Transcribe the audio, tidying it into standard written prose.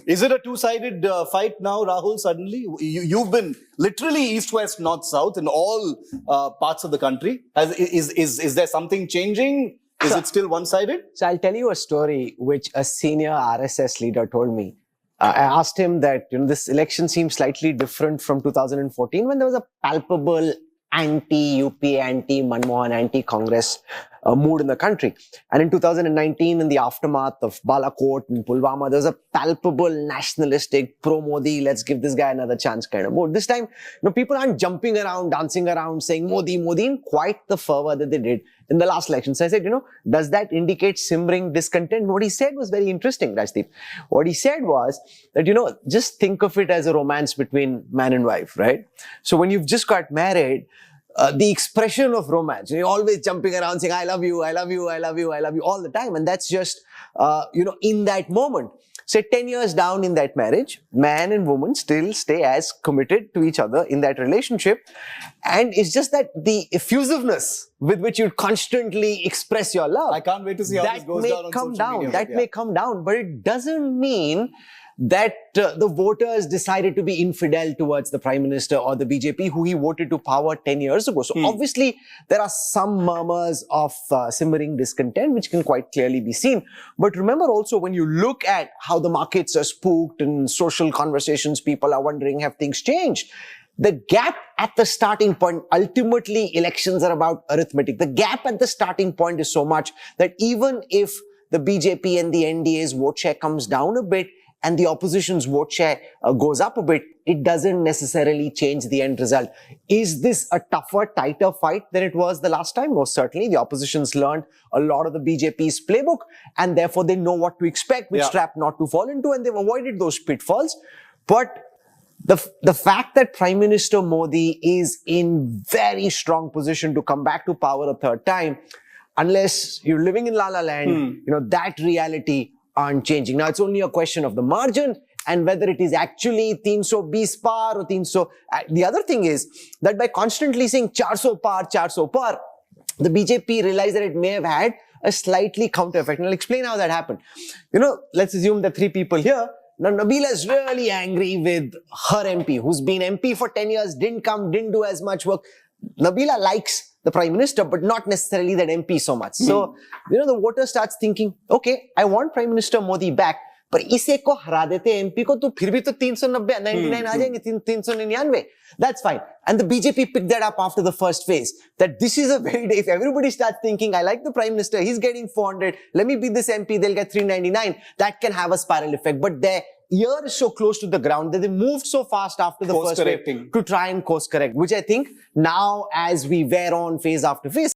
Is it a two-sided fight now, Rahul, suddenly? You've been literally east, west, north, south in all parts of the country. Is there something changing? Is it still one-sided? So I'll tell you a story which a senior RSS leader told me. I asked him that this election seems slightly different from 2014 when there was a palpable anti-UP, anti-Manmohan, anti-Congress mood in the country. And in 2019, in the aftermath of Balakot and Pulwama, there was a palpable nationalistic, pro-Modi, let's give this guy another chance kind of mood. This time, people aren't jumping around, dancing around, saying Modi, Modi in quite the fervor that they did in the last election. So I said, does that indicate simmering discontent? What he said was very interesting, Rajdeep. What he said was that, just think of it as a romance between man and wife, right? So when you've just got married, the expression of romance, you're always jumping around saying, I love you, I love you, I love you, I love you all the time. And that's just, in that moment. Say 10 years down in that marriage, man and woman still stay as committed to each other in that relationship. And it's just that the effusiveness with which you constantly express your love. I can't wait to see how this goes down on social media. That may come down, but it doesn't mean that the voters decided to be infidel towards the Prime Minister or the BJP who he voted to power 10 years ago. So obviously, there are some murmurs of simmering discontent, which can quite clearly be seen. But remember also, when you look at how the markets are spooked and social conversations, people are wondering, have things changed? The gap at the starting point, ultimately, elections are about arithmetic. The gap at the starting point is so much that even if the BJP and the NDA's vote share comes down a bit, and the opposition's vote share goes up a bit, it doesn't necessarily change the end result. Is this a tougher, tighter fight than it was the last time? Most certainly. The opposition's learned a lot of the BJP's playbook, and therefore they know what to expect, which trap not to fall into, and they've avoided those pitfalls. But the fact that Prime Minister Modi is in very strong position to come back to power a third time, unless you're living in La La Land, that reality aren't changing. Now, it's only a question of the margin and whether it is actually 320 par or 300. The other thing is that by constantly saying 400 par, the BJP realized that it may have had a slightly counter effect. And I'll explain how that happened. Let's assume that 3 people here. Now, Nabila is really angry with her MP, who's been MP for 10 years, didn't come, didn't do as much work. Nabila likes the Prime Minister, but not necessarily that MP so much. So, the voter starts thinking, okay, I want Prime Minister Modi back, but इसे को हरा देते MP को तो फिर भी तो 390, 99 आ जाएंगे, 399. That's fine. And the BJP picked that up after the first phase. That this is a very day. If everybody starts thinking, I like the Prime Minister, he's getting 400, let me be this MP, they'll get 399. That can have a spiral effect. But their ear is so close to the ground that they moved so fast after the first wave to try and course correct, which I think now as we wear on phase after phase,